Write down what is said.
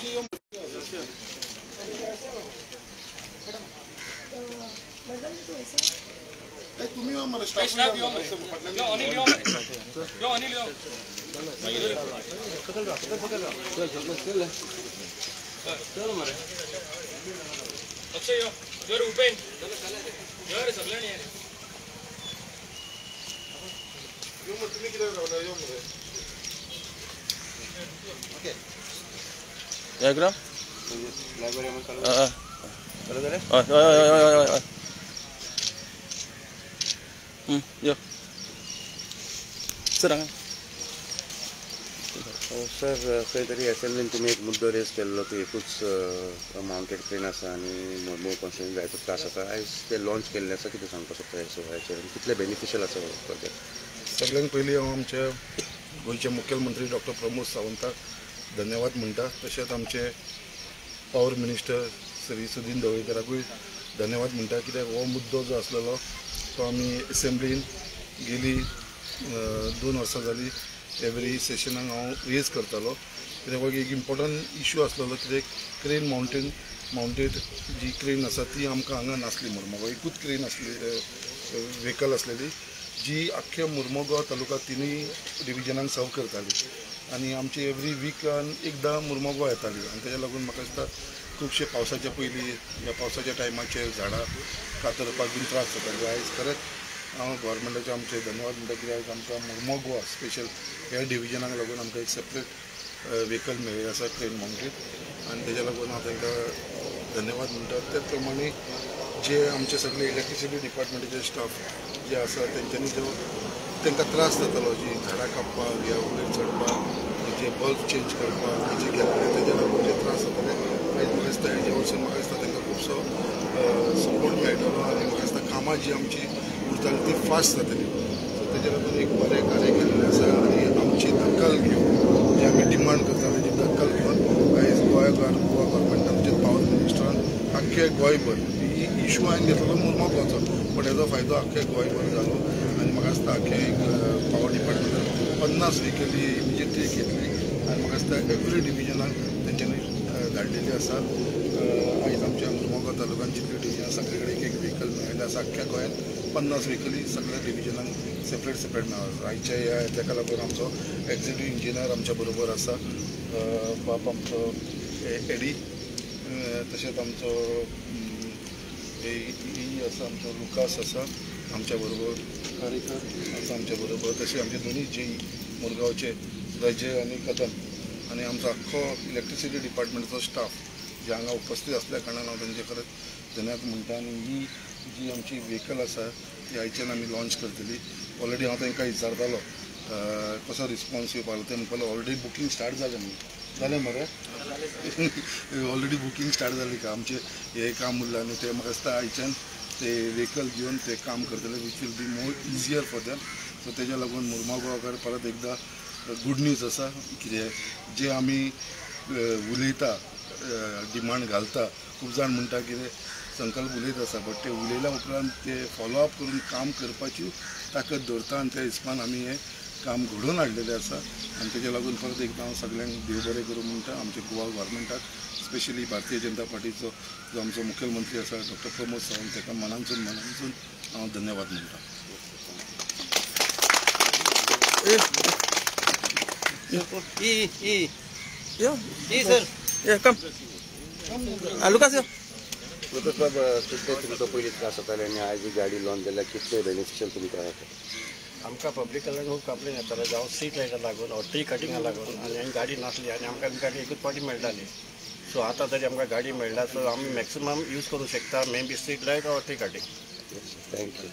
तुम्ही मला staff sir खंय तरी असेंब्लीन तुमी एक मुद्दो रेज केल्लो की एकूच माउंटेड क्रेन आसा आनी मोर कॉन्स्टिट्युएंसी जायतो त्रास जाता आयज ते लॉन्च केल्ले आसा कितें सांगपाक शकता ह्या सोहळ्याचेर कितले बेनिफिशियल आसा प्रोजेक्ट? सगळ्यांत पयलीं हांव आमचे गोंयचे मुखेलमंत्री डॉक्टर प्रमोद सावंताक धन्यवाद म्हणटा. तशेंच आमचे पावर मिनिस्टर श्री सुदीन ढवळीकराकूय धन्यवाद म्हणटा. कित्याक हो मुद्दो जो आसलेलो तो आमी असेंब्लीन गेली 2 वर्सां जाली एवरी सेशनाक हांव रेज करतालो. कित्याक एक इम्पॉर्टंट इश्यू आसलेलो कित्याक क्रेन माउंटेड जी क्रेन आसा ती आमकां हांगा नासली. मुर्मुगांव एकूच क्रेन आसली व्हेकल आसलेली जी आख्ख्या मुर्मुगांव तालुका 3 डिविजनांक सर्व करताली आनी आमची एवरी वीकान एकदां मुर्मुगांव येताली आनी तेज्या लागून म्हाका दिसता खुबशे पावसाच्या पयलीं या पावसाच्या टायमाचेर झाडां कातरपाक बीन त्रास जाताले. आयज खरेंच हांव गव्हर्मेंटाचे आमचे धन्यवाद म्हणटा कित्याक आमकां मुर्मुगांव स्पेशल ह्या डिविजनाक लागून आमकां एक सेपरेट व्हेकल मेळ्ळी आसा क्रेन माउंटेड आनी तेज्या लागून हांव तांकां धन्यवाद म्हणटा. त्याच प्रमाणे जे आमचे सगळे इलेक्ट्रिसिटी डिपार्टमेंटाचे स्टाफ जे आसा तेंच्यांनी तांकां त्रास जातालो जी झाडां कापपाक या वयर चडपाक जे बल्ब चेंज करपाक हेजे गेल्ले तेज्या लागून जे त्रास जाताले आयज म्हाका दिसता हेजे वरसून म्हाका दिसता तांकां खुबसो सपोर्ट मेळटलो आनी म्हाका दिसता कामां जी आमची उरताली ती फास्ट जातली. सो तेज्या लागून एक बरें कार्य केल्लें आसा आनी आमची दखल घेवन जी आमी डिमांड करताले ती दखल घेवन आयज गोवा गव्हर्मेंटान म्हणजे पावर मिनिस्टरान आख्खे गोंयभर ही इश्यू हांवें घेतलो मुर्मुगांवचो पण हेजो फायदो आख्खे गोंयभर जालो आनी म्हाका दिसता आख्खे पावर डिपार्टमेंटान 50 व्हेकली इमिजिएटली घेतली आनी म्हाका दिसता एवरी डिविजनाक तेंच्यांनी धाडलेली आसा. आयज आमच्या मुर्मुगांव तालुक्यान जितले डिविजन सगळे कडेन एक व्हेकल मेळिल्ले आसा. आख्ख्या गोंयांत 50 व्हेकली सगळ्या डिविजनाक सेपरेट मेळ्ळा. आयच्या ह्या तेका लागून आमचो एक्झिक्युटीव इंजिनियर आमच्या बरोबर आसा, बाप आमचो एडी, तशेंच आमचो आसा आमचो लुकास आसा आमच्या बरोबर, कारेकर आसा आमच्या बरोबर, तशें आमचे दोनूय जे मुरगांवचे रजय आनी कदम आनी आमचो आख्खो इलेक्ट्रिसिटी डिपार्टमेंटाचो स्टाफ जे हांगा उपस्थित आसल्या कारणान हांव तांचे खरेंच धन्यवाद म्हणटा. आनी ही जी आमची व्हेकल आसा ती आयच्यान आमी लॉन्च करतली. ऑलरेडी हांव तांकां विचारतालो कसो रिस्पॉन्स येवपाक लागलो. ते म्हणपाक ऑलरेडी बुकींग स्टार्ट जालें न्ही, जालें मरे ऑलरेडी बुकींग स्टार्ट जाली का आमचें हें काम उरलां आनी ते म्हाका दिसता आयच्यान ते व्हेकल घेवन ते काम करतले which will be more easier for them. So तेज्या लागून मुर्मुगांवकार परत एकदां गूड न्यूज आसा कितें जे आमी उलयता डिमांड घालता. खूब जाण म्हणटा कितें संकल्प उलयत आसा बट ते उलयल्या उपरांत ते फॉलोअप करून काम करपाची ताकद दवरता आनी त्या हिसपान आमी हें काम घडोवन हाडलेलें आसा. आनी तेज्या लागून परत एकदां हांव सगळ्यांक देव बरें करूं म्हणटा. आमच्या गोवा गव्हर्मेंटाक स्पेशली भारतीय जनता पार्टीचो जो आमचो मुखेलमंत्री आसा डॉक्टर प्रमोद सावंत ताका मनांसून हांव धन्यवाद म्हणटा. कितले तुमचो पयलीं त्रास जाताले आनी आयज ही गाडी लॉन्च जाल्यार कितले बेनिफिशियल तुमी कळटा? आमकां पब्लीक कडल्यान खूब कंप्लेन येतालो जावं सीट लायटा लागून ऑर ट्री कटिंगा लागून आनी गाडी नासली आनी आमकां गाडी एकूच फावटी मेळटाली. सो आतां तरी आमकां गाडी मेळटा सो आमी मॅक्सिमम यूज करूंक शकता may be seat light or tree cutting. Thank you.